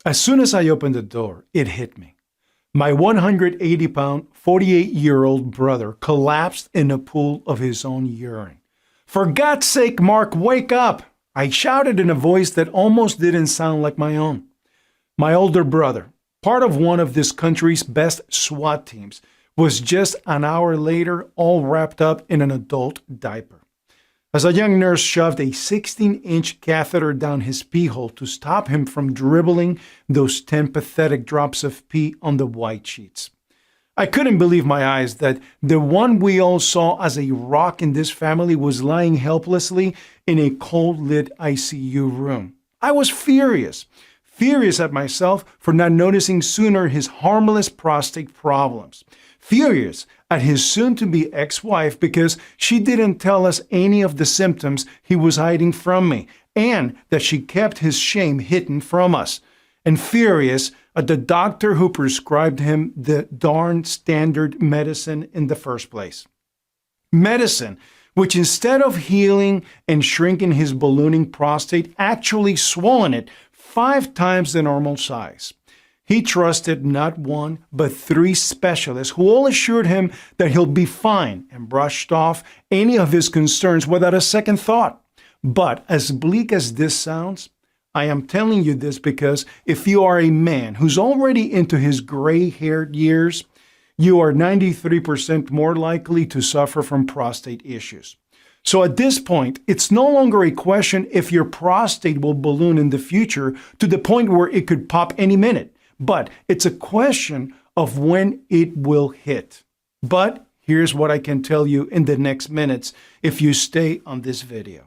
As soon as I opened the door, it hit me. My 180-pound, 48-year-old brother collapsed in a pool of his own urine. "For God's sake, Mark, wake up!" I shouted in a voice that almost didn't sound like my own. My older brother, part of one of this country's best SWAT teams, was just an hour later all wrapped up in an adult diaper. As a young nurse shoved a 16-inch catheter down his pee hole to stop him from dribbling those 10 pathetic drops of pee on the white sheets. I couldn't believe my eyes that the one we all saw as a rock in this family was lying helplessly in a cold-lit ICU room. I was furious at myself for not noticing sooner his harmless prostate problems. Furious at his soon-to-be ex-wife because she didn't tell us any of the symptoms he was hiding from me, and that she kept his shame hidden from us. And furious at the doctor who prescribed him the darn standard medicine in the first place. Medicine which, instead of healing and shrinking his ballooning prostate, actually swollen it 5 times the normal size. He trusted not one, but 3 specialists who all assured him that he'll be fine and brushed off any of his concerns without a second thought. But as bleak as this sounds, I am telling you this because if you are a man who's already into his gray-haired years, you are 93% more likely to suffer from prostate issues. So at this point, it's no longer a question if your prostate will balloon in the future to the point where it could pop any minute. But it's a question of when it will hit. But here's what I can tell you in the next minutes if you stay on this video.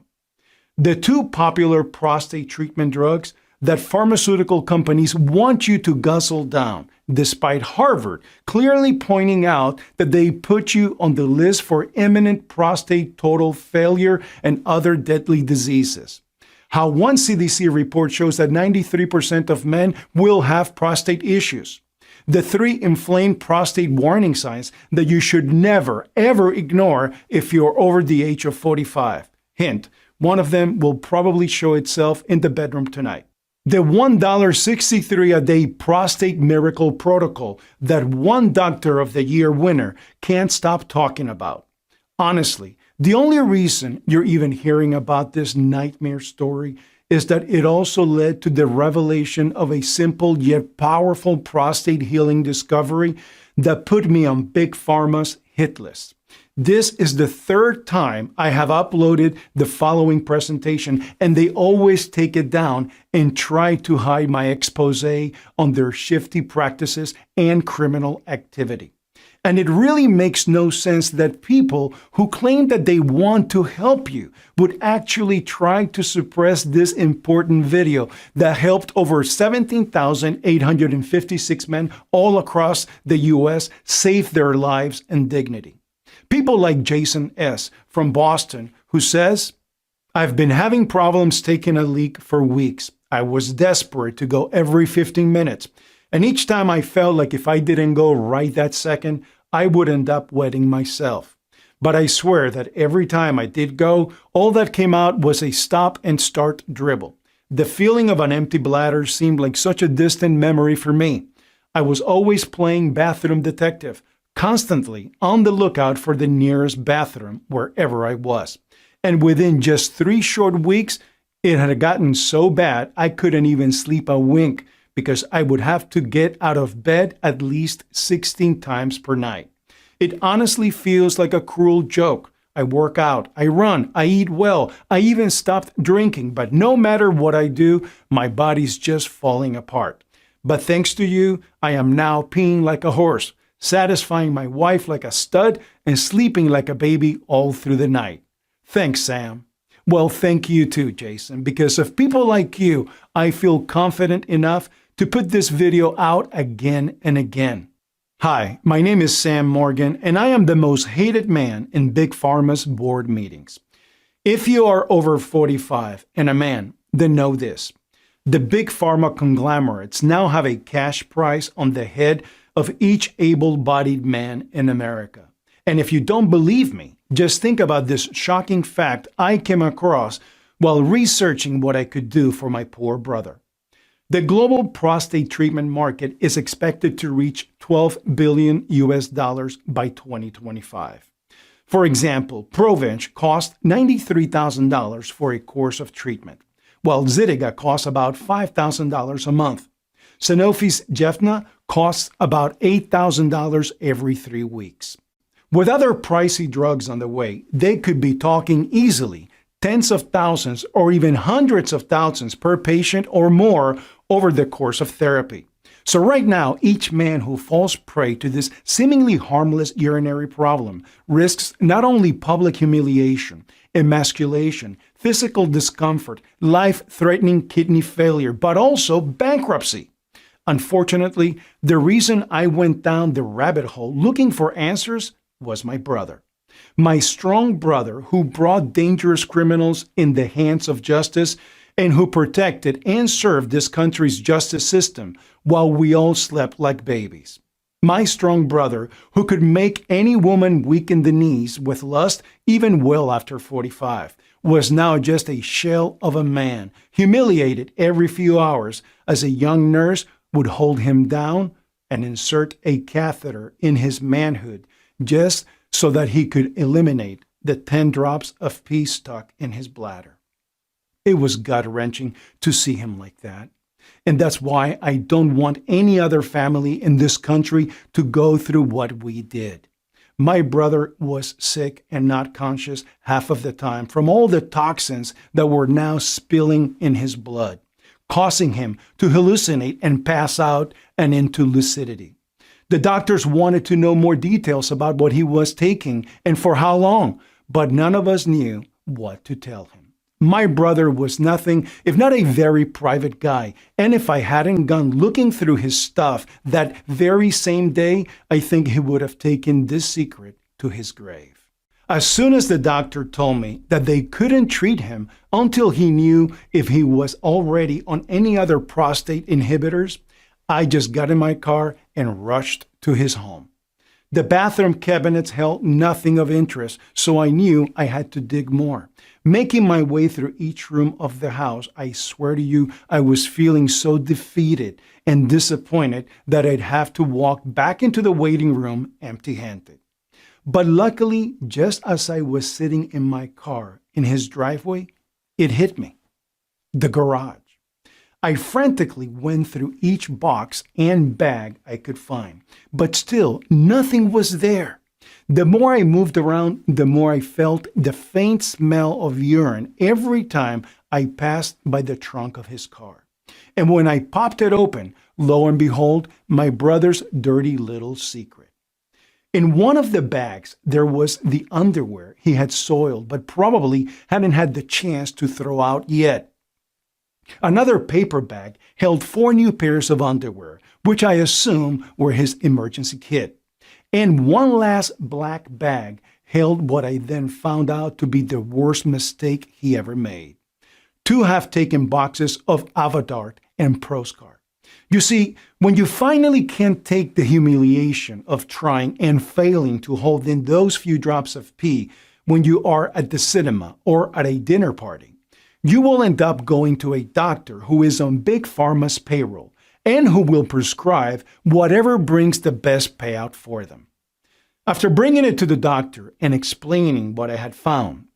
The 2 popular prostate treatment drugs that pharmaceutical companies want you to guzzle down, despite Harvard clearly pointing out that they put you on the list for imminent prostate total failure and other deadly diseases. How one CDC report shows that 93% of men will have prostate issues. The 3 inflamed prostate warning signs that you should never, ever ignore if you're over the age of 45. Hint, one of them will probably show itself in the bedroom tonight. The $1.63 a day prostate miracle protocol that one Doctor of the Year winner can't stop talking about. Honestly, the only reason you're even hearing about this nightmare story is that it also led to the revelation of a simple yet powerful prostate healing discovery that put me on Big Pharma's hit list. This is the 3rd time I have uploaded the following presentation, and they always take it down and try to hide my expose on their shifty practices and criminal activity. And it really makes no sense that people who claim that they want to help you would actually try to suppress this important video that helped over 17,856 men all across the U.S. save their lives and dignity. People like Jason S. from Boston, who says, "I've been having problems taking a leak for weeks. I was desperate to go every 15 minutes. And each time I felt like if I didn't go right that second, I would end up wetting myself. But I swear that every time I did go, all that came out was a stop and start dribble. The feeling of an empty bladder seemed like such a distant memory for me. I was always playing bathroom detective, constantly on the lookout for the nearest bathroom wherever I was. And within just 3 short weeks, it had gotten so bad I couldn't even sleep a wink because I would have to get out of bed at least 16 times per night. It honestly feels like a cruel joke. I work out, I run, I eat well, I even stopped drinking, but no matter what I do, my body's just falling apart. But thanks to you, I am now peeing like a horse, satisfying my wife like a stud, and sleeping like a baby all through the night. Thanks, Sam." Well, thank you too, Jason, because of people like you, I feel confident enough to put this video out again and again. Hi, my name is Sam Morgan, and I am the most hated man in Big Pharma's board meetings. If you are over 45 and a man, then know this. The Big Pharma conglomerates now have a cash price on the head of each able-bodied man in America. And if you don't believe me, just think about this shocking fact I came across while researching what I could do for my poor brother. The global prostate treatment market is expected to reach $12 billion by 2025. For example, Provenge cost $93,000 for a course of treatment, while Zytiga costs about $5,000 a month. Sanofi's Gefna costs about $8,000 every 3 weeks. With other pricey drugs on the way, they could be talking easily tens of thousands or even hundreds of thousands per patient or more over the course of therapy. So right now, each man who falls prey to this seemingly harmless urinary problem risks not only public humiliation, emasculation, physical discomfort, life-threatening kidney failure, but also bankruptcy. Unfortunately, the reason I went down the rabbit hole looking for answers was my brother. My strong brother who brought dangerous criminals in the hands of justice and who protected and served this country's justice system while we all slept like babies. My strong brother who could make any woman weak in the knees with lust even well after 45 was now just a shell of a man, humiliated every few hours as a young nurse would hold him down and insert a catheter in his manhood just so that he could eliminate the 10 drops of pee stuck in his bladder. It was gut-wrenching to see him like that. And that's why I don't want any other family in this country to go through what we did. My brother was sick and not conscious half of the time from all the toxins that were now spilling in his blood, causing him to hallucinate and pass out and into lucidity. The doctors wanted to know more details about what he was taking and for how long, but none of us knew what to tell him. My brother was nothing if not a very private guy, and if I hadn't gone looking through his stuff that very same day, I think he would have taken this secret to his grave. As soon as the doctor told me that they couldn't treat him until he knew if he was already on any other prostate inhibitors, I just got in my car and rushed to his home. The bathroom cabinets held nothing of interest, so I knew I had to dig more. Making my way through each room of the house, I swear to you, I was feeling so defeated and disappointed that I'd have to walk back into the waiting room empty-handed. But luckily, just as I was sitting in my car in his driveway, it hit me. The garage. I frantically went through each box and bag I could find, but still nothing was there. The more I moved around, the more I felt the faint smell of urine every time I passed by the trunk of his car. And when I popped it open, lo and behold, my brother's dirty little secret. In one of the bags, there was the underwear he had soiled, but probably hadn't had the chance to throw out yet. Another paper bag held 4 new pairs of underwear, which I assume were his emergency kit. And one last black bag held what I then found out to be the worst mistake he ever made. 2 half-taken boxes of Avodart and Proscar. You see, when you finally can't take the humiliation of trying and failing to hold in those few drops of pee when you are at the cinema or at a dinner party, you will end up going to a doctor who is on Big Pharma's payroll and who will prescribe whatever brings the best payout for them. After bringing it to the doctor and explaining what I had found,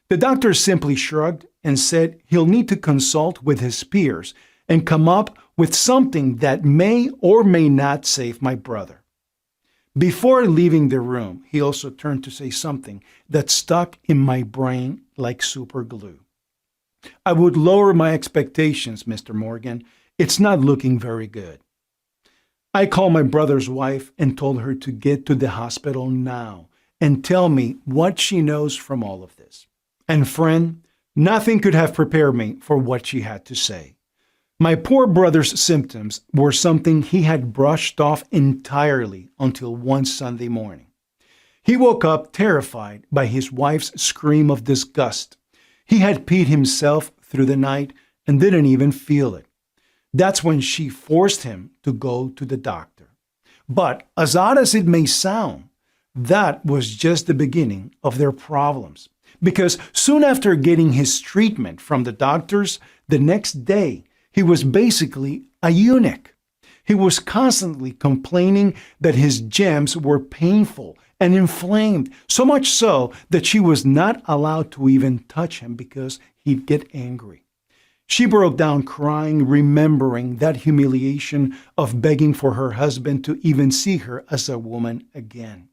the doctor simply shrugged and said he'll need to consult with his peers and come up with something that may or may not save my brother. Before leaving the room, he also turned to say something that stuck in my brain like super glue. I would lower my expectations, Mr. Morgan. It's not looking very good. I called my brother's wife and told her to get to the hospital now and tell me what she knows from all of this. And friend, nothing could have prepared me for what she had to say. My poor brother's symptoms were something he had brushed off entirely until one Sunday morning. He woke up terrified by his wife's scream of disgust. He had peed himself through the night and didn't even feel it. That's when she forced him to go to the doctor. But as odd as it may sound, that was just the beginning of their problems. because soon after getting his treatment from the doctors, the next day, he was basically a eunuch. He was constantly complaining that his gems were painful and inflamed, so much so that she was not allowed to even touch him because he'd get angry. She broke down crying, remembering that humiliation of begging for her husband to even see her as a woman again.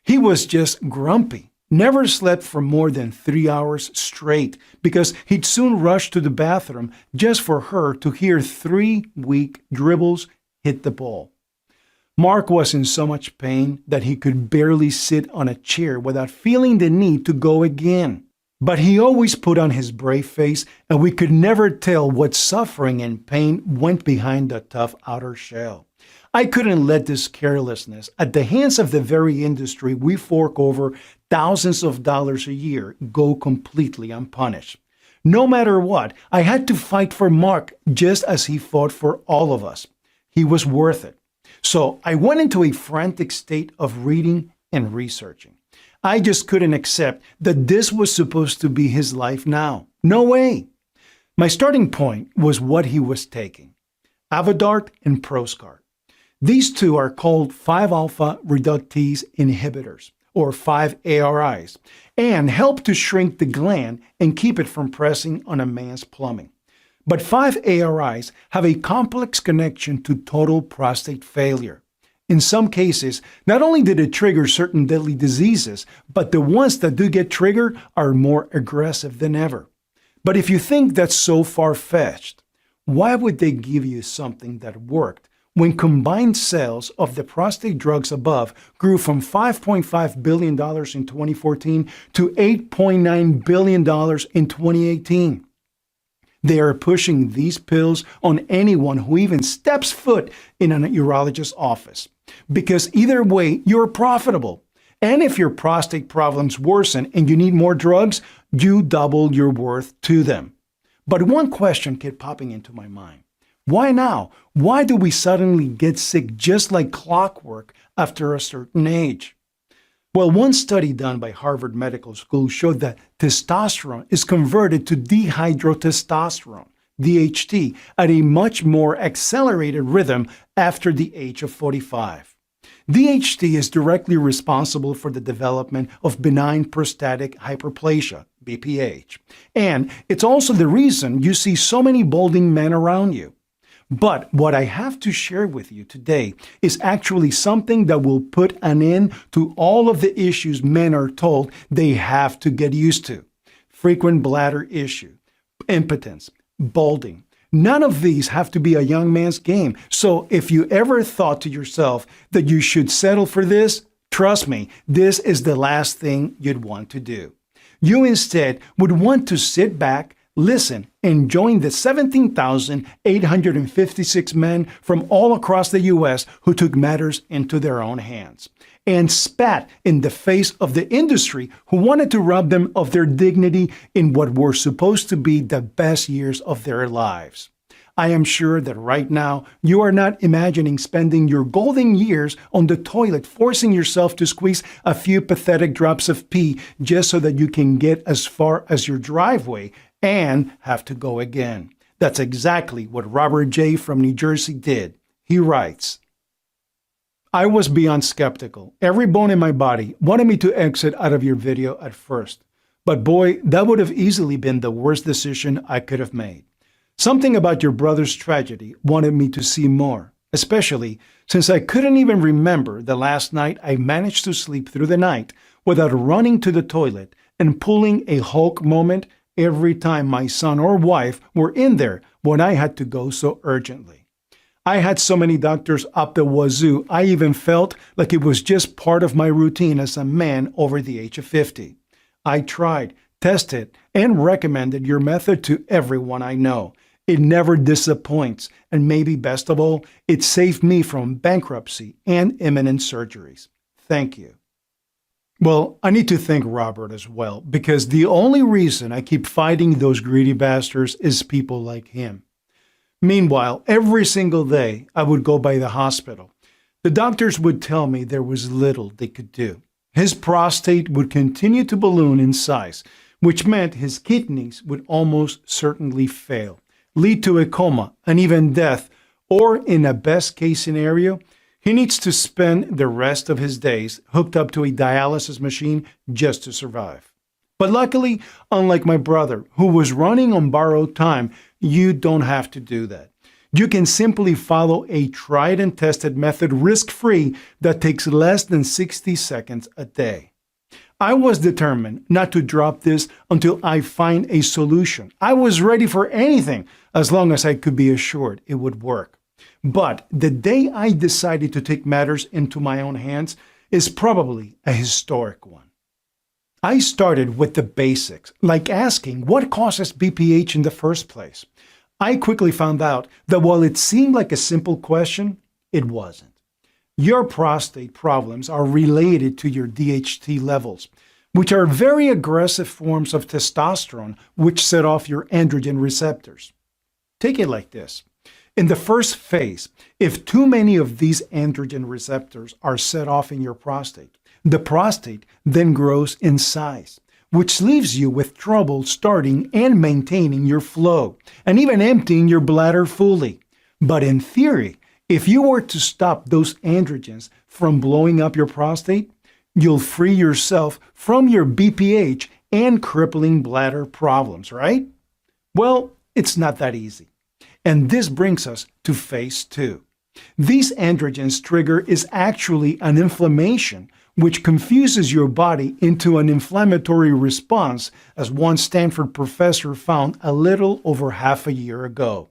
He was just grumpy, never slept for more than 3 hours straight because he'd soon rush to the bathroom just for her to hear 3 weak dribbles hit the ball. Mark was in so much pain that he could barely sit on a chair without feeling the need to go again. But he always put on his brave face, and we could never tell what suffering and pain went behind the tough outer shell. I couldn't let this carelessness at the hands of the very industry we fork over thousands of dollars a year go completely unpunished. No matter what, I had to fight for Mark just as he fought for all of us. He was worth it. So I went into a frantic state of reading and researching. I just couldn't accept that this was supposed to be his life now. No way. My starting point was what he was taking: Avodart and Proscart. These two are called 5-alpha reductase inhibitors, or 5-ARIs, and help to shrink the gland and keep it from pressing on a man's plumbing. But 5-ARIs have a complex connection to total prostate failure. In some cases, not only did it trigger certain deadly diseases, but the ones that do get triggered are more aggressive than ever. But if you think that's so far-fetched, why would they give you something that worked when combined sales of the prostate drugs above grew from $5.5 billion in 2014 to $8.9 billion in 2018? They are pushing these pills on anyone who even steps foot in an urologist's office, because either way, you're profitable. And if your prostate problems worsen and you need more drugs, you double your worth to them. But one question kept popping into my mind. Why now? Why do we suddenly get sick just like clockwork after a certain age? Well, one study done by Harvard Medical School showed that testosterone is converted to dihydrotestosterone, DHT, at a much more accelerated rhythm after the age of 45. DHT is directly responsible for the development of benign prostatic hyperplasia, BPH, and it's also the reason you see so many balding men around you. But what I have to share with you today is actually something that will put an end to all of the issues men are told they have to get used to. Frequent bladder issue, impotence, balding. None of these have to be a young man's game. So if you ever thought to yourself that you should settle for this, trust me, this is the last thing you'd want to do. You instead would want to sit back, listen, and join the 17,856 men from all across the U.S. who took matters into their own hands and spat in the face of the industry who wanted to rob them of their dignity in what were supposed to be the best years of their lives. I am sure that right now you are not imagining spending your golden years on the toilet, forcing yourself to squeeze a few pathetic drops of pee just so that you can get as far as your driveway and have to go again. That's exactly what Robert J. from New Jersey did. He writes, I was beyond skeptical. Every bone in my body wanted me to exit out of your video at first. But boy, that would have easily been the worst decision I could have made. Something about your brother's tragedy wanted me to see more, especially since I couldn't even remember the last night I managed to sleep through the night without running to the toilet and pulling a Hulk moment every time my son or wife were in there when I had to go so urgently. I had so many doctors up the wazoo, I even felt like it was just part of my routine as a man over the age of 50. I tried, tested, and recommended your method to everyone I know. It never disappoints, and maybe best of all, it saved me from bankruptcy and imminent surgeries. Thank you. Well, I need to thank Robert as well, because the only reason I keep fighting those greedy bastards is people like him. Meanwhile, every single day I would go by the hospital. The doctors would tell me there was little they could do. His prostate would continue to balloon in size, which meant his kidneys would almost certainly fail, lead to a coma, and even death, or in a best case scenario, he needs to spend the rest of his days hooked up to a dialysis machine just to survive. But luckily, unlike my brother, who was running on borrowed time, you don't have to do that. You can simply follow a tried and tested method risk-free that takes less than 60 seconds a day. I was determined not to drop this until I find a solution. I was ready for anything as long as I could be assured it would work. But the day I decided to take matters into my own hands is probably a historic one. I started with the basics, like asking what causes BPH in the first place. I quickly found out that while it seemed like a simple question, it wasn't. Your prostate problems are related to your DHT levels, which are very aggressive forms of testosterone which set off your androgen receptors. Take it like this. In the first phase, if too many of these androgen receptors are set off in your prostate, the prostate then grows in size, which leaves you with trouble starting and maintaining your flow, and even emptying your bladder fully. But in theory, if you were to stop those androgens from blowing up your prostate, you'll free yourself from your BPH and crippling bladder problems, right? Well, it's not that easy. And this brings us to phase 2. These androgens trigger is actually an inflammation which confuses your body into an inflammatory response, as one Stanford professor found a little over half a year ago.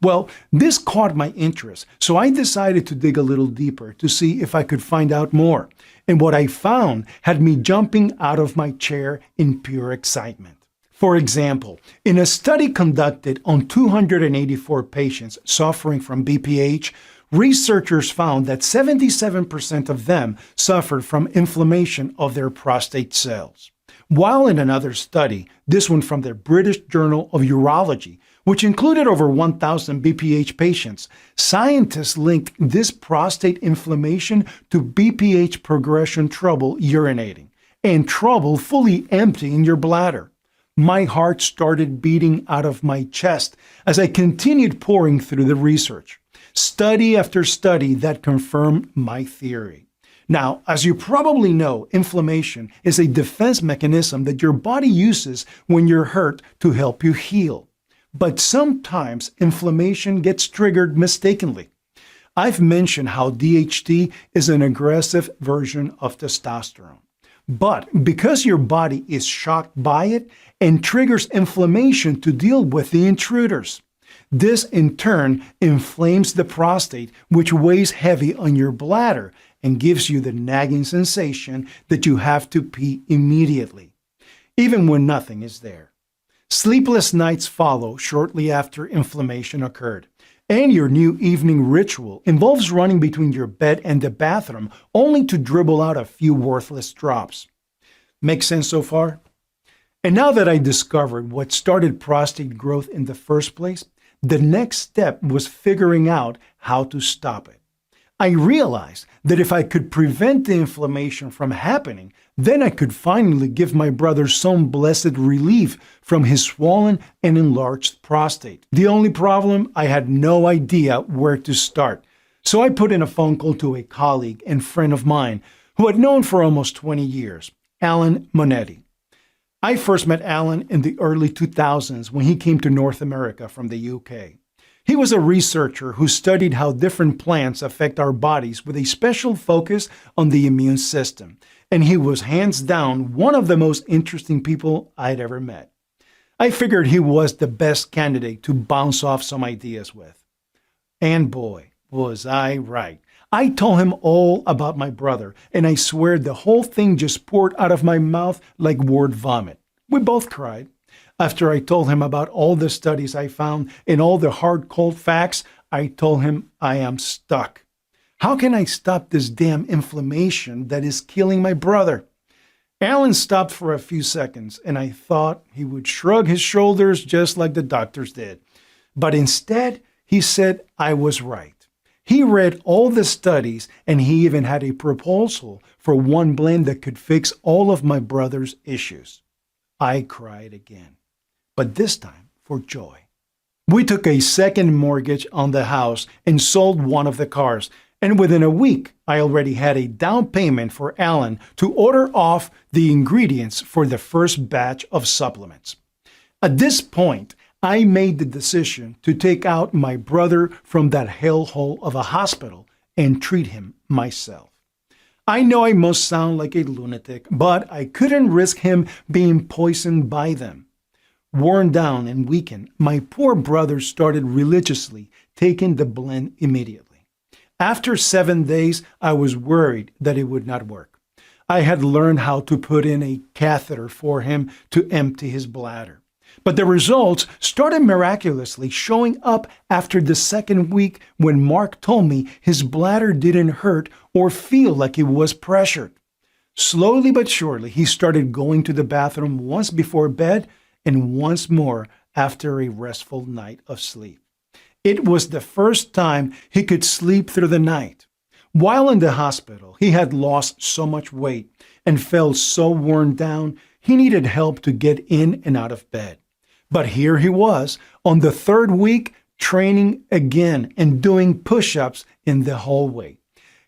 Well, this caught my interest, so I decided to dig a little deeper to see if I could find out more. And what I found had me jumping out of my chair in pure excitement. For example, in a study conducted on 284 patients suffering from BPH, researchers found that 77% of them suffered from inflammation of their prostate cells. While in another study, this one from the British Journal of Urology, which included over 1,000 BPH patients, scientists linked this prostate inflammation to BPH progression trouble urinating and trouble fully emptying your bladder. My heart started beating out of my chest as I continued pouring through the research. Study after study that confirmed my theory. Now, as you probably know, inflammation is a defense mechanism that your body uses when you're hurt to help you heal. But sometimes inflammation gets triggered mistakenly. I've mentioned how DHT is an aggressive version of testosterone. But because your body is shocked by it and triggers inflammation to deal with the intruders. This in turn inflames the prostate, which weighs heavy on your bladder and gives you the nagging sensation that you have to pee immediately, even when nothing is there. Sleepless nights follow shortly after inflammation occurred, and your new evening ritual involves running between your bed and the bathroom only to dribble out a few worthless drops. Make sense so far? And now that I discovered what started prostate growth in the first place, the next step was figuring out how to stop it. I realized that if I could prevent the inflammation from happening, then I could finally give my brother some blessed relief from his swollen and enlarged prostate. The only problem, I had no idea where to start. So I put in a phone call to a colleague and friend of mine who I'd known for almost 20 years, Alan Monetti. I first met Alan in the early 2000s when he came to North America from the UK. He was a researcher who studied how different plants affect our bodies with a special focus on the immune system, and he was hands down one of the most interesting people I'd ever met. I figured he was the best candidate to bounce off some ideas with. And boy, was I right. I told him all about my brother, and I swear the whole thing just poured out of my mouth like word vomit. We both cried. After I told him about all the studies I found and all the hard, cold facts, I told him I am stuck. How can I stop this damn inflammation that is killing my brother? Alan stopped for a few seconds, and I thought he would shrug his shoulders just like the doctors did. But instead, he said I was right. He read all the studies, and he even had a proposal for one blend that could fix all of my brother's issues. I cried again, but this time for joy. We took a second mortgage on the house and sold one of the cars, and within a week, I already had a down payment for Alan to order off the ingredients for the first batch of supplements. At this point, I made the decision to take out my brother from that hellhole of a hospital and treat him myself. I know I must sound like a lunatic, but I couldn't risk him being poisoned by them. Worn down and weakened, my poor brother started religiously taking the blend immediately. After 7 days, I was worried that it would not work. I had learned how to put in a catheter for him to empty his bladder. But the results started miraculously showing up after the second week when Mark told me his bladder didn't hurt or feel like it was pressured. Slowly but surely, he started going to the bathroom once before bed and once more after a restful night of sleep. It was the first time he could sleep through the night. While in the hospital, he had lost so much weight and felt so worn down, he needed help to get in and out of bed. But here he was, on the third week, training again and doing push-ups in the hallway.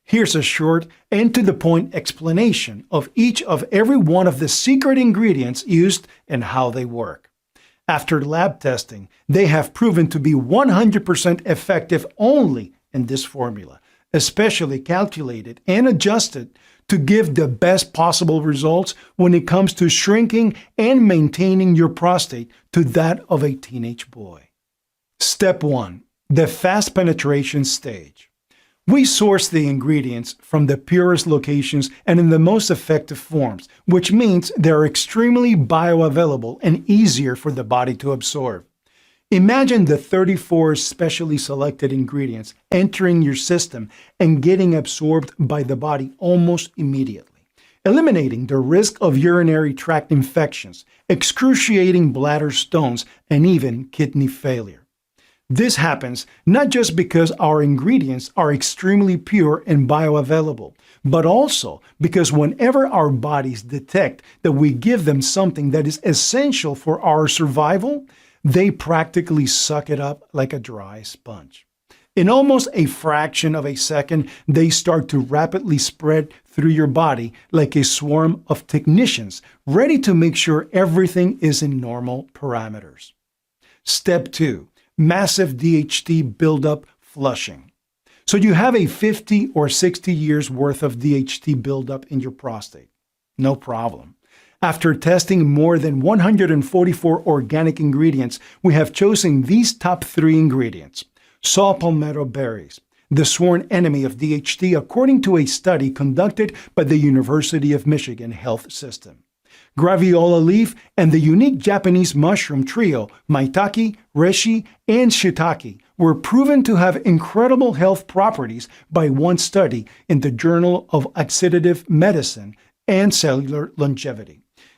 Here's a short and to-the-point explanation of each of every one of the secret ingredients used and how they work. After lab testing, they have proven to be 100% effective only in this formula, especially calculated and adjusted to give the best possible results when it comes to shrinking and maintaining your prostate to that of a teenage boy. Step 1. The fast penetration stage. We source the ingredients from the purest locations and in the most effective forms, which means they're extremely bioavailable and easier for the body to absorb. Imagine the 34 specially selected ingredients entering your system and getting absorbed by the body almost immediately, eliminating the risk of urinary tract infections, excruciating bladder stones, and even kidney failure. This happens not just because our ingredients are extremely pure and bioavailable, but also because whenever our bodies detect that we give them something that is essential for our survival, they practically suck it up like a dry sponge. In almost a fraction of a second, they start to rapidly spread through your body like a swarm of technicians, ready to make sure everything is in normal parameters. Step 2. Massive DHT buildup flushing. So you have a 50 or 60 years worth of DHT buildup in your prostate. No problem. After testing more than 144 organic ingredients, we have chosen these top 3 ingredients. Saw palmetto berries, the sworn enemy of DHT according to a study conducted by the University of Michigan Health System. Graviola leaf and the unique Japanese mushroom trio, Maitake, Reishi, and Shiitake, were proven to have incredible health properties by one study in the Journal of Oxidative Medicine and Cellular Longevity.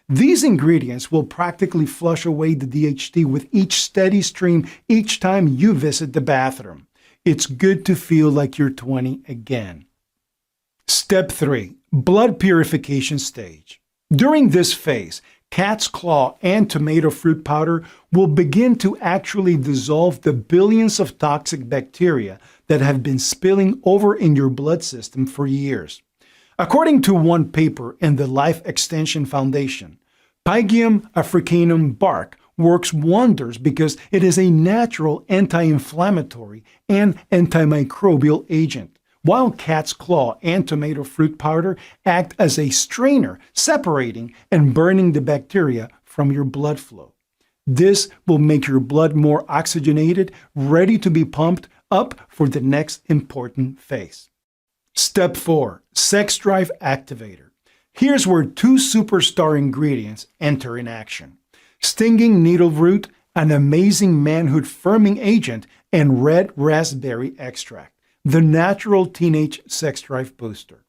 These ingredients will practically flush away the DHT with each steady stream each time you visit the bathroom. It's good to feel like you're 20 again. Step 3. Blood purification stage. During this phase, cat's claw and tomato fruit powder will begin to actually dissolve the billions of toxic bacteria that have been spilling over in your blood system for years. According to one paper in the Life Extension Foundation, pygeum africanum bark works wonders because it is a natural anti-inflammatory and antimicrobial agent, while cat's claw and tomato fruit powder act as a strainer, separating and burning the bacteria from your blood flow. This will make your blood more oxygenated, ready to be pumped up for the next important phase. Step 4. Sex drive activator. Here's where 2 superstar ingredients enter in action. Stinging needle root, an amazing manhood firming agent, and red raspberry extract, the natural teenage sex drive booster.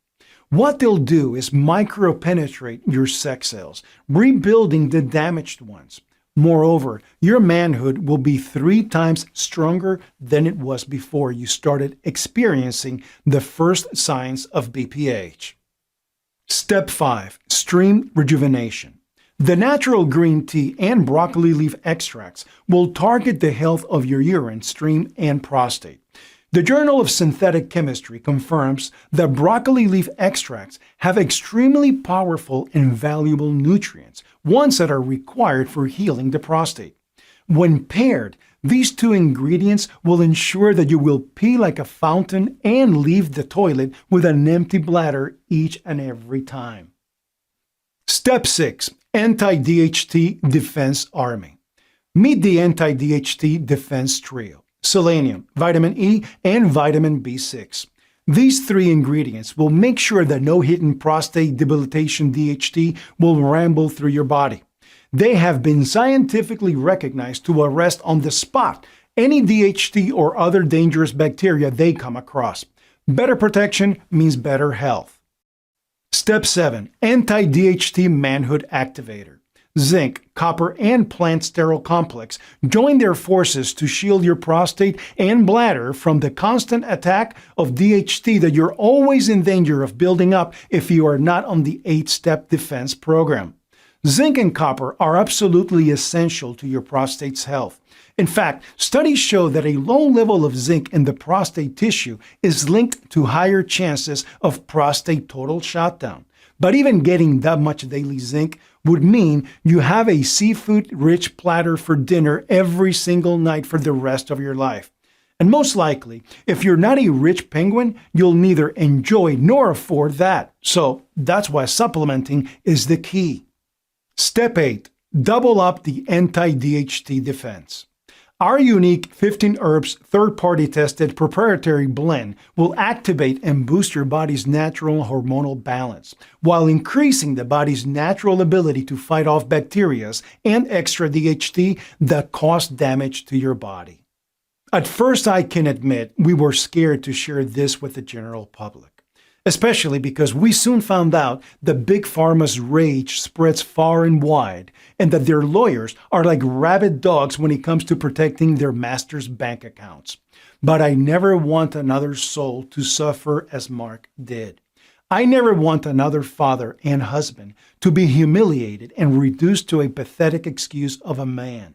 What they'll do is micropenetrate your sex cells, rebuilding the damaged ones. Moreover, your manhood will be 3 times stronger than it was before you started experiencing the first signs of BPH. Step 5. Stream rejuvenation. The natural green tea and broccoli leaf extracts will target the health of your urine stream and prostate. The Journal of Synthetic Chemistry confirms that broccoli leaf extracts have extremely powerful and valuable nutrients, ones that are required for healing the prostate. When paired, these 2 ingredients will ensure that you will pee like a fountain and leave the toilet with an empty bladder each and every time. Step 6. Anti-DHT Defense Army. Meet the Anti-DHT Defense Trio: selenium, vitamin E, and vitamin B6. These 3 ingredients will make sure that no hidden prostate debilitation DHT will ramble through your body. They have been scientifically recognized to arrest on the spot any DHT or other dangerous bacteria they come across. Better protection means better health. Step 7. Anti-DHT Manhood Activator. Zinc, copper, and plant sterol complex join their forces to shield your prostate and bladder from the constant attack of DHT that you're always in danger of building up if you are not on the 8-step defense program. Zinc and copper are absolutely essential to your prostate's health. In fact, studies show that a low level of zinc in the prostate tissue is linked to higher chances of prostate total shutdown. But even getting that much daily zinc would mean you have a seafood-rich platter for dinner every single night for the rest of your life. And most likely, if you're not a rich penguin, you'll neither enjoy nor afford that. So that's why supplementing is the key. Step 8. Double up the anti-DHT defense. Our unique 15 herbs third-party tested proprietary blend will activate and boost your body's natural hormonal balance while increasing the body's natural ability to fight off bacteria and extra DHT that cause damage to your body. At first, I can admit we were scared to share this with the general public, especially because we soon found out that Big Pharma's rage spreads far and wide, and that their lawyers are like rabid dogs when it comes to protecting their master's bank accounts. But I never want another soul to suffer as Mark did. I never want another father and husband to be humiliated and reduced to a pathetic excuse of a man.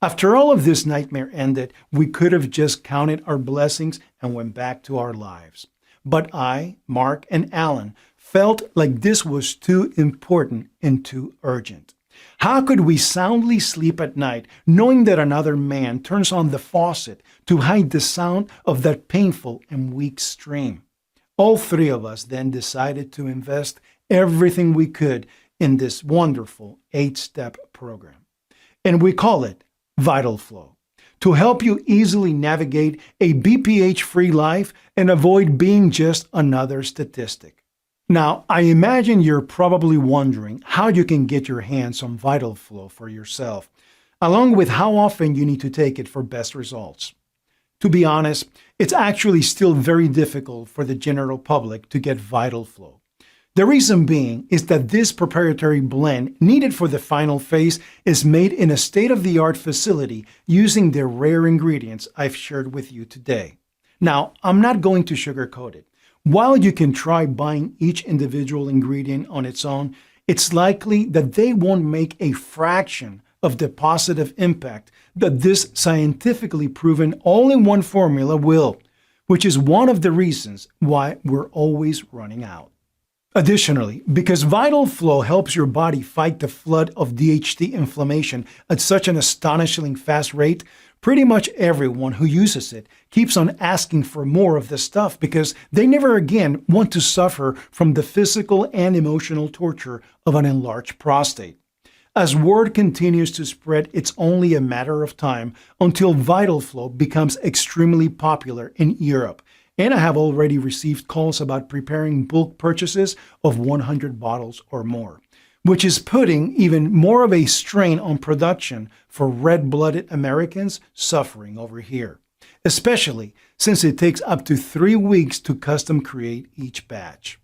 After all of this nightmare ended, we could have just counted our blessings and went back to our lives. But I, Mark, and Alan felt like this was too important and too urgent. How could we soundly sleep at night knowing that another man turns on the faucet to hide the sound of that painful and weak stream? All 3 of us then decided to invest everything we could in this wonderful 8-step program. And we call it VitalFlow, to help you easily navigate a BPH-free life and avoid being just another statistic. Now, I imagine you're probably wondering how you can get your hands on VitalFlow for yourself, along with how often you need to take it for best results. To be honest, it's actually still very difficult for the general public to get VitalFlow. The reason being is that this proprietary blend needed for the final phase is made in a state-of-the-art facility using the rare ingredients I've shared with you today. Now, I'm not going to sugarcoat it. While you can try buying each individual ingredient on its own, it's likely that they won't make a fraction of the positive impact that this scientifically proven all-in-one formula will, which is one of the reasons why we're always running out. Additionally, because VitalFlow helps your body fight the flood of DHT inflammation at such an astonishingly fast rate, pretty much everyone who uses it keeps on asking for more of the stuff because they never again want to suffer from the physical and emotional torture of an enlarged prostate. As word continues to spread, it's only a matter of time until VitalFlow becomes extremely popular in Europe. And I have already received calls about preparing bulk purchases of 100 bottles or more, which is putting even more of a strain on production for red-blooded Americans suffering over here, especially since it takes up to 3 weeks to custom create each batch.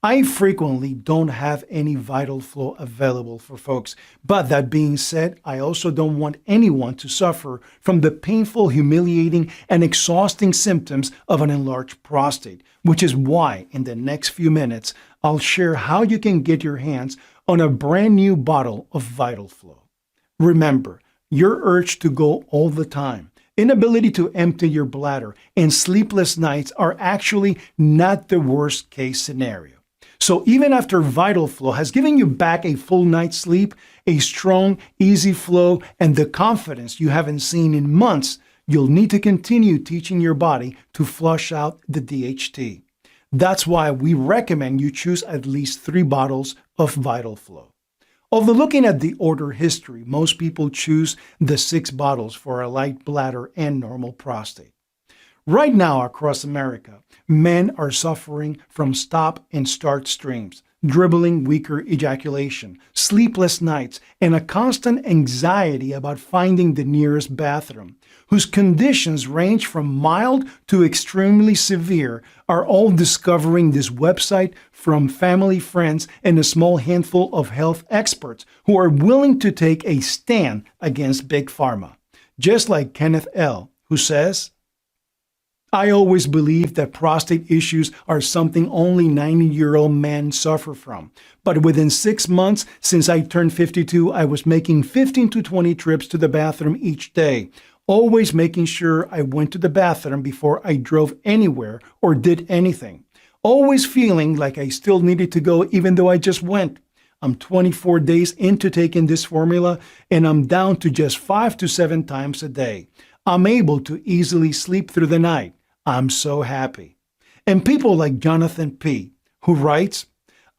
I frequently don't have any VitalFlow available for folks, but that being said, I also don't want anyone to suffer from the painful, humiliating, and exhausting symptoms of an enlarged prostate, which is why in the next few minutes, I'll share how you can get your hands on a brand new bottle of VitalFlow. Remember, your urge to go all the time, inability to empty your bladder, and sleepless nights are actually not the worst case scenario. So even after VitalFlow has given you back a full night's sleep, a strong, easy flow, and the confidence you haven't seen in months, you'll need to continue teaching your body to flush out the DHT. That's why we recommend you choose at least 3 bottles of VitalFlow. Although looking at the order history, most people choose the 6 bottles for a light bladder and normal prostate. Right now across America, men are suffering from stop and start streams, dribbling weaker ejaculation, sleepless nights, and a constant anxiety about finding the nearest bathroom, whose conditions range from mild to extremely severe, are all discovering this website from family, friends, and a small handful of health experts who are willing to take a stand against Big Pharma. Just like Kenneth L., who says, I always believed that prostate issues are something only 90-year-old men suffer from. But within 6 months since I turned 52, I was making 15 to 20 trips to the bathroom each day, always making sure I went to the bathroom before I drove anywhere or did anything. Always feeling like I still needed to go even though I just went. I'm 24 days into taking this formula and I'm down to just 5 to 7 times a day. I'm able to easily sleep through the night. I'm so happy. And people like Jonathan P., who writes,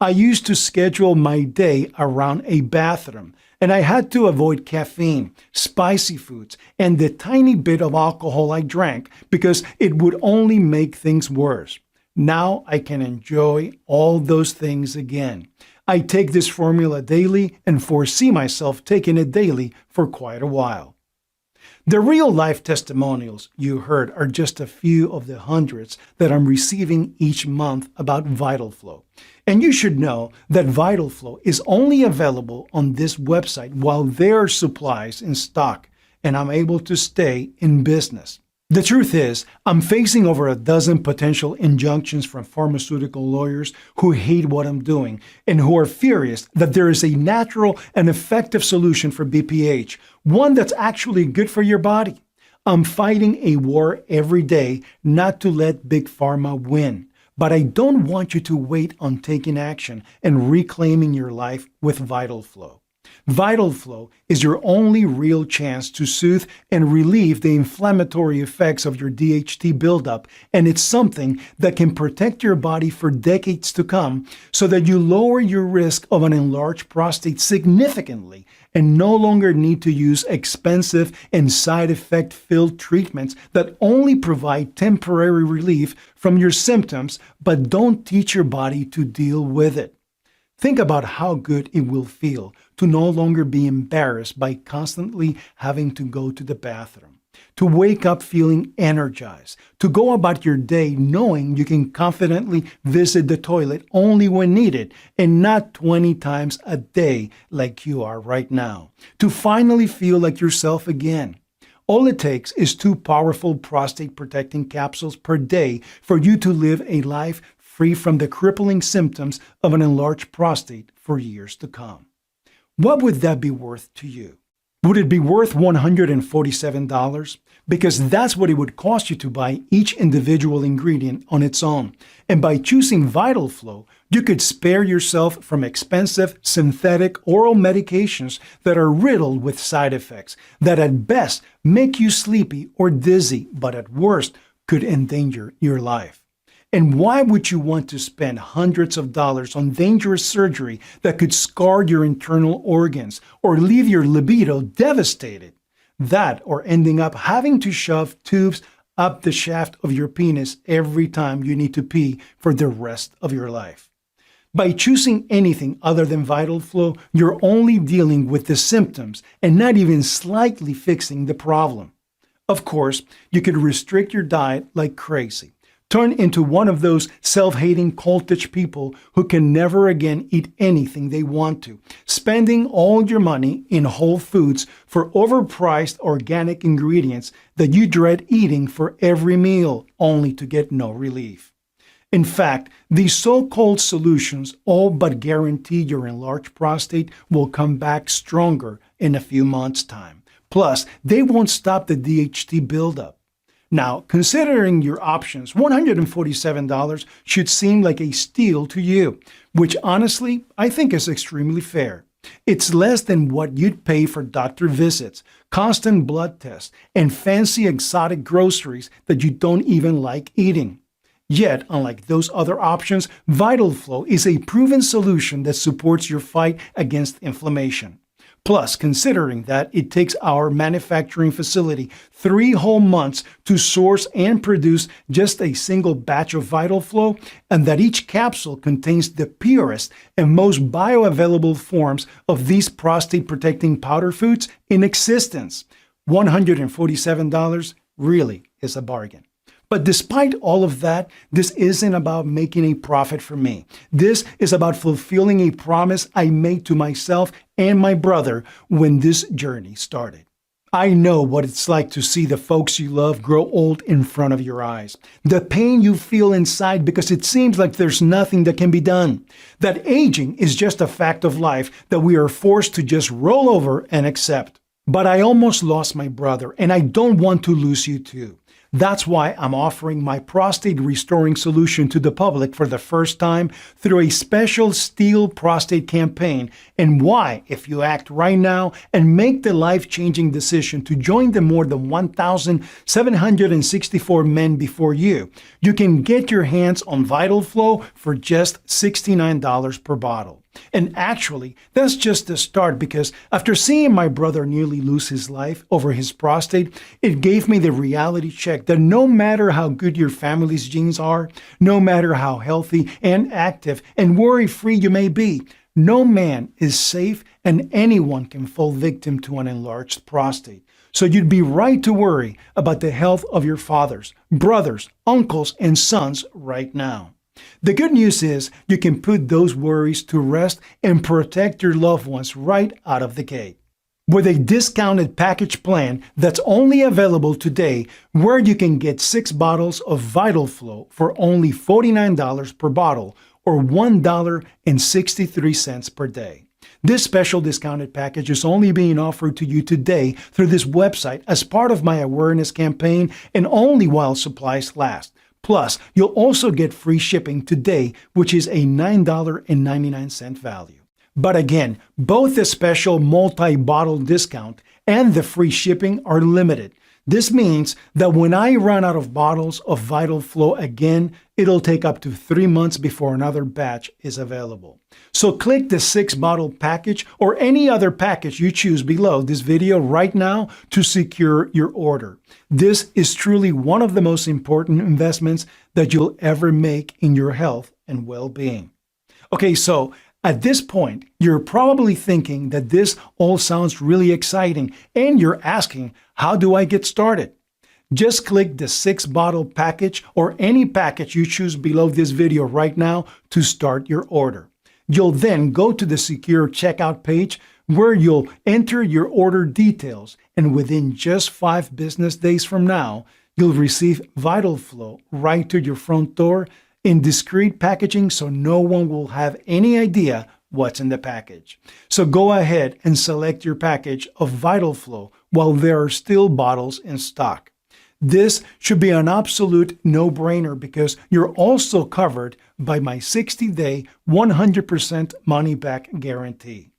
I used to schedule my day around a bathroom, and I had to avoid caffeine, spicy foods, and the tiny bit of alcohol I drank because it would only make things worse. Now I can enjoy all those things again. I take this formula daily and foresee myself taking it daily for quite a while. The real-life testimonials you heard are just a few of the hundreds that I'm receiving each month about VitalFlow. And you should know that VitalFlow is only available on this website while there are supplies in stock, and I'm able to stay in business. The truth is, I'm facing over a dozen potential injunctions from pharmaceutical lawyers who hate what I'm doing and who are furious that there is a natural and effective solution for BPH, one that's actually good for your body. I'm fighting a war every day not to let Big Pharma win, but I don't want you to wait on taking action and reclaiming your life with VitalFlow. VitalFlow is your only real chance to soothe and relieve the inflammatory effects of your DHT buildup, and it's something that can protect your body for decades to come so that you lower your risk of an enlarged prostate significantly and no longer need to use expensive and side effect-filled treatments that only provide temporary relief from your symptoms but don't teach your body to deal with it. Think about how good it will feel to no longer be embarrassed by constantly having to go to the bathroom, to wake up feeling energized, to go about your day knowing you can confidently visit the toilet only when needed and not 20 times a day like you are right now, to finally feel like yourself again. All it takes is 2 powerful prostate protecting capsules per day for you to live a life free from the crippling symptoms of an enlarged prostate for years to come. What would that be worth to you? Would it be worth $147? Because that's what it would cost you to buy each individual ingredient on its own. And by choosing VitalFlow, you could spare yourself from expensive synthetic oral medications that are riddled with side effects that at best make you sleepy or dizzy, but at worst could endanger your life. And why would you want to spend hundreds of dollars on dangerous surgery that could scar your internal organs or leave your libido devastated? That or ending up having to shove tubes up the shaft of your penis every time you need to pee for the rest of your life. By choosing anything other than VitalFlow, you're only dealing with the symptoms and not even slightly fixing the problem. Of course, you could restrict your diet like crazy, turn into one of those self-hating cultish people who can never again eat anything they want to, spending all your money in Whole Foods for overpriced organic ingredients that you dread eating for every meal, only to get no relief. In fact, these so-called solutions all but guarantee your enlarged prostate will come back stronger in a few months' time. Plus, they won't stop the DHT buildup. Now, considering your options, $147 should seem like a steal to you, which honestly, I think is extremely fair. It's less than what you'd pay for doctor visits, constant blood tests, and fancy exotic groceries that you don't even like eating. Yet, unlike those other options, VitalFlow is a proven solution that supports your fight against inflammation. Plus, considering that it takes our manufacturing facility 3 whole months to source and produce just a single batch of VitalFlow, and that each capsule contains the purest and most bioavailable forms of these prostate-protecting powder foods in existence, $147 really is a bargain. But despite all of that, this isn't about making a profit for me. This is about fulfilling a promise I made to myself and my brother when this journey started. I know what it's like to see the folks you love grow old in front of your eyes. The pain you feel inside because it seems like there's nothing that can be done. That aging is just a fact of life that we are forced to just roll over and accept. But I almost lost my brother, and I don't want to lose you too. That's why I'm offering my prostate restoring solution to the public for the first time through a special Steel Prostate campaign, and why, if you act right now and make the life-changing decision to join the more than 1,764 men before you, you can get your hands on VitalFlow for just $69 per bottle. And actually, that's just the start, because after seeing my brother nearly lose his life over his prostate, it gave me the reality check that no matter how good your family's genes are, no matter how healthy and active and worry-free you may be, no man is safe and anyone can fall victim to an enlarged prostate. So you'd be right to worry about the health of your fathers, brothers, uncles, and sons right now. The good news is you can put those worries to rest and protect your loved ones right out of the gate. With a discounted package plan that's only available today, where you can get 6 bottles of VitalFlow for only $49 per bottle or $1.63 per day. This special discounted package is only being offered to you today through this website as part of my awareness campaign, and only while supplies last. Plus, you'll also get free shipping today, which is a $9.99 value. But again, both the special multi-bottle discount and the free shipping are limited. This means that when I run out of bottles of VitalFlow again, it'll take up to 3 months before another batch is available. So click the 6-bottle package or any other package you choose below this video right now to secure your order. This is truly one of the most important investments that you'll ever make in your health and well-being. Okay, so at this point, you're probably thinking that this all sounds really exciting, and you're asking, how do I get started? Just click the 6-bottle package or any package you choose below this video right now to start your order. You'll then go to the secure checkout page where you'll enter your order details, and within just 5 business days from now, you'll receive VitalFlow right to your front door in discreet packaging, so no one will have any idea what's in the package. So go ahead and select your package of VitalFlow while there are still bottles in stock. This should be an absolute no-brainer because you're also covered by my 60-day, 100% money-back guarantee.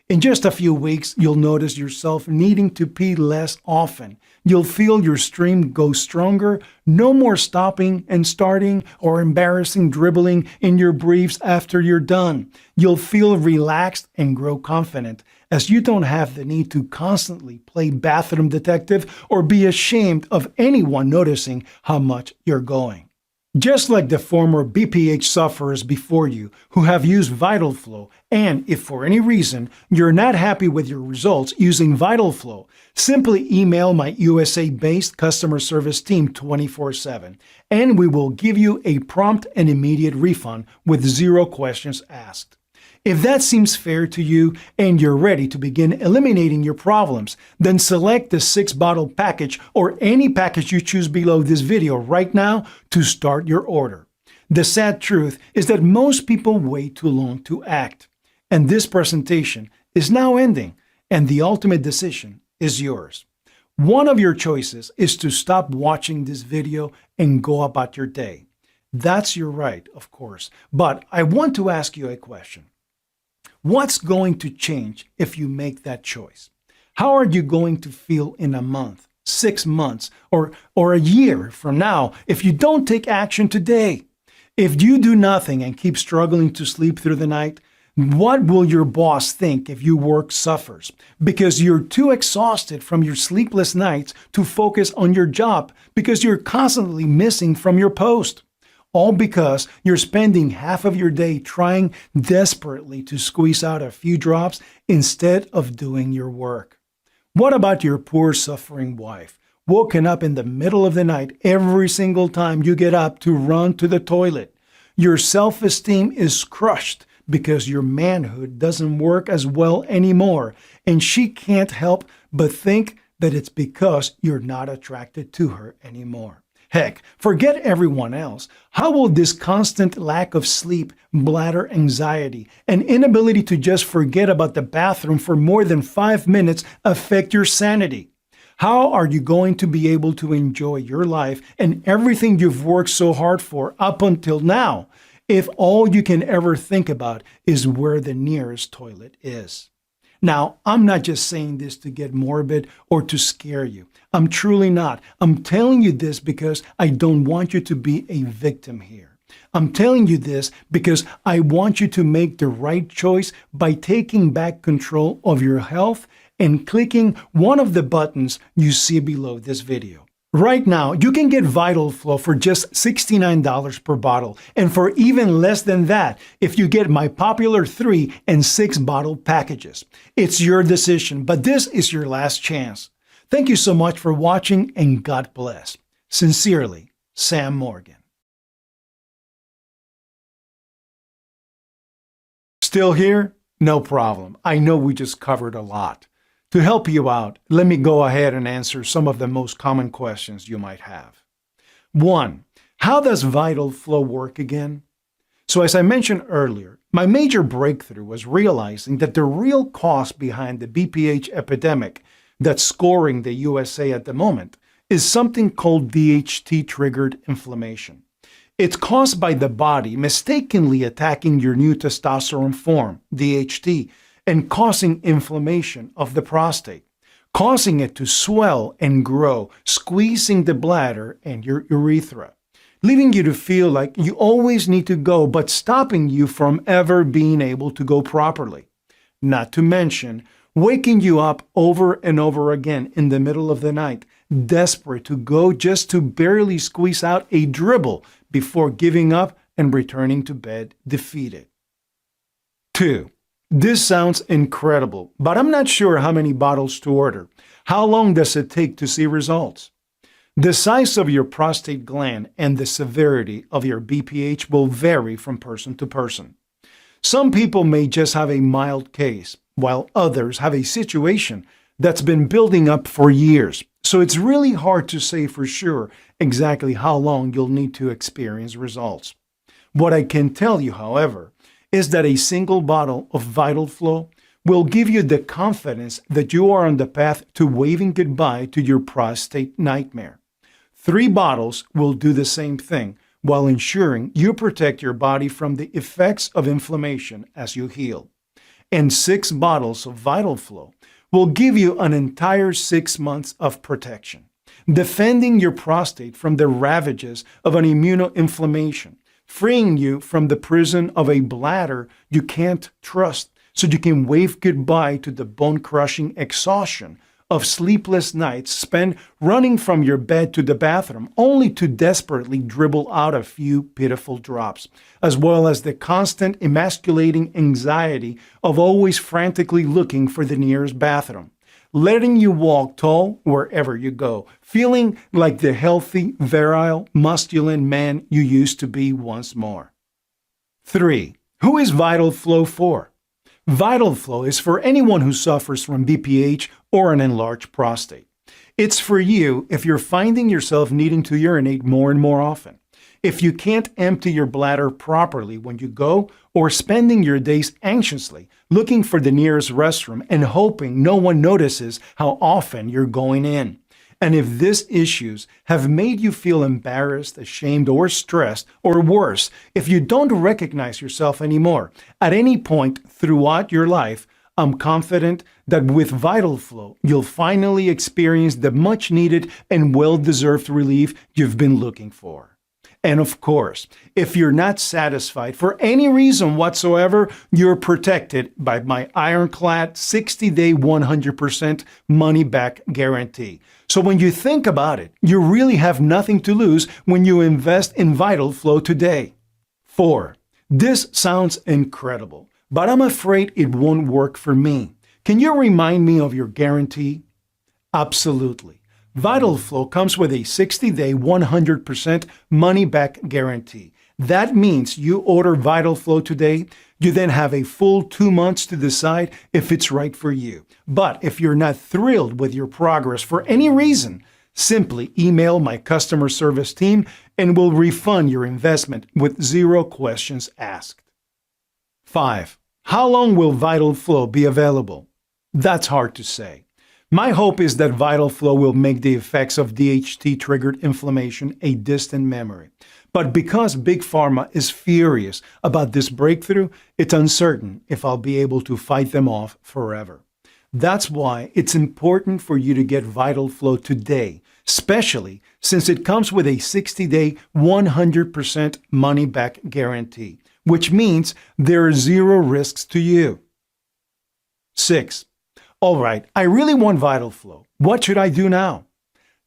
In just a few weeks, you'll notice yourself needing to pee less often. You'll feel your stream go stronger, no more stopping and starting or embarrassing dribbling in your briefs after you're done. You'll feel relaxed and grow confident, as you don't have the need to constantly play bathroom detective or be ashamed of anyone noticing how much you're going. Just like the former BPH sufferers before you who have used VitalFlow, and if for any reason you're not happy with your results using VitalFlow, simply email my USA-based customer service team 24/7, and we will give you a prompt and immediate refund with 0 questions asked. If that seems fair to you and you're ready to begin eliminating your problems, then select the 6-bottle package or any package you choose below this video right now to start your order. The sad truth is that most people wait too long to act. And this presentation is now ending, and the ultimate decision is yours. One of your choices is to stop watching this video and go about your day. That's your right, of course, but I want to ask you a question. What's going to change if you make that choice? How are you going to feel in a month, 6 months, or a year from now if you don't take action today? If you do nothing and keep struggling to sleep through the night, what will your boss think if your work suffers? Because you're too exhausted from your sleepless nights to focus on your job because you're constantly missing from your post. All because you're spending half of your day trying desperately to squeeze out a few drops instead of doing your work. What about your poor suffering wife, woken up in the middle of the night every single time you get up to run to the toilet? Your self-esteem is crushed because your manhood doesn't work as well anymore, and she can't help but think that it's because you're not attracted to her anymore. Heck, forget everyone else. How will this constant lack of sleep, bladder anxiety, and inability to just forget about the bathroom for more than 5 minutes affect your sanity? How are you going to be able to enjoy your life and everything you've worked so hard for up until now if all you can ever think about is where the nearest toilet is? Now, I'm not just saying this to get morbid or to scare you. I'm truly not. I'm telling you this because I don't want you to be a victim here. I'm telling you this because I want you to make the right choice by taking back control of your health and clicking one of the buttons you see below this video. Right now, you can get VitalFlow for just $69 per bottle, and for even less than that if you get my popular 3 and 6 bottle packages. It's your decision, but this is your last chance. Thank you so much for watching, and God bless. Sincerely, Sam Morgan. Still here? No problem. I know we just covered a lot. To help you out, let me go ahead and answer some of the most common questions you might have. 1. How does VitalFlow work again? So as I mentioned earlier, my major breakthrough was realizing that the real cause behind the BPH epidemic that's scoring the USA at the moment is something called DHT-triggered inflammation. It's caused by the body mistakenly attacking your new testosterone form, DHT, and causing inflammation of the prostate, causing it to swell and grow, squeezing the bladder and your urethra, leaving you to feel like you always need to go, but stopping you from ever being able to go properly. Not to mention, waking you up over and over again in the middle of the night, desperate to go just to barely squeeze out a dribble before giving up and returning to bed defeated. 2. This sounds incredible, but I'm not sure how many bottles to order. How long does it take to see results? The size of your prostate gland and the severity of your BPH will vary from person to person. Some people may just have a mild case, while others have a situation that's been building up for years. So it's really hard to say for sure exactly how long you'll need to experience results. What I can tell you, however, is that a single bottle of VitalFlow will give you the confidence that you are on the path to waving goodbye to your prostate nightmare. 3 bottles will do the same thing while ensuring you protect your body from the effects of inflammation as you heal. And 6 bottles of VitalFlow will give you an entire 6 months of protection, defending your prostate from the ravages of an immunoinflammation, freeing you from the prison of a bladder you can't trust so you can wave goodbye to the bone-crushing exhaustion of sleepless nights spent running from your bed to the bathroom only to desperately dribble out a few pitiful drops, as well as the constant emasculating anxiety of always frantically looking for the nearest bathroom, letting you walk tall wherever you go, feeling like the healthy, virile, masculine man you used to be once more. 3. Who is VitalFlow for? VitalFlow is for anyone who suffers from BPH or an enlarged prostate. It's for you if you're finding yourself needing to urinate more and more often, if you can't empty your bladder properly when you go, or spending your days anxiously looking for the nearest restroom and hoping no one notices how often you're going in. And if these issues have made you feel embarrassed, ashamed, or stressed, or worse, if you don't recognize yourself anymore at any point throughout your life, I'm confident that with VitalFlow, you'll finally experience the much needed and well-deserved relief you've been looking for. And of course, if you're not satisfied for any reason whatsoever, you're protected by my ironclad 60-day 100% money-back guarantee. So when you think about it, you really have nothing to lose when you invest in VitalFlow today. 4. This sounds incredible, but I'm afraid it won't work for me. Can you remind me of your guarantee? Absolutely. VitalFlow comes with a 60-day 100% money-back guarantee. That means you order VitalFlow today, you then have a full 2 months to decide if it's right for you. But if you're not thrilled with your progress for any reason, simply email my customer service team and we'll refund your investment with 0 questions asked. 5. How long will VitalFlow be available? That's hard to say. My hope is that VitalFlow will make the effects of DHT-triggered inflammation a distant memory. But because Big Pharma is furious about this breakthrough, it's uncertain if I'll be able to fight them off forever. That's why it's important for you to get VitalFlow today, especially since it comes with a 60-day 100% money-back guarantee, which means there are 0 risks to you. 6. All right, I really want VitalFlow. What should I do now?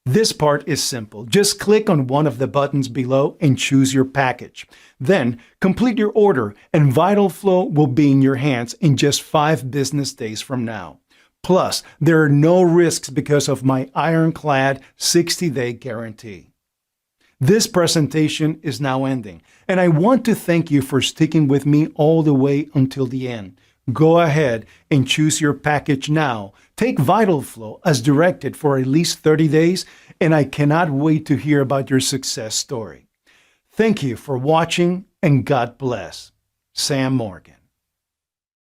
This part is simple. Just click on one of the buttons below and choose your package. Then complete your order and VitalFlow will be in your hands in just 5 business days from now. Plus, there are no risks because of my ironclad 60-day guarantee. This presentation is now ending, and I want to thank you for sticking with me all the way until the end. Go ahead and choose your package now. Take VitalFlow as directed for at least 30 days, and I cannot wait to hear about your success story. Thank you for watching, and God bless. Sam Morgan.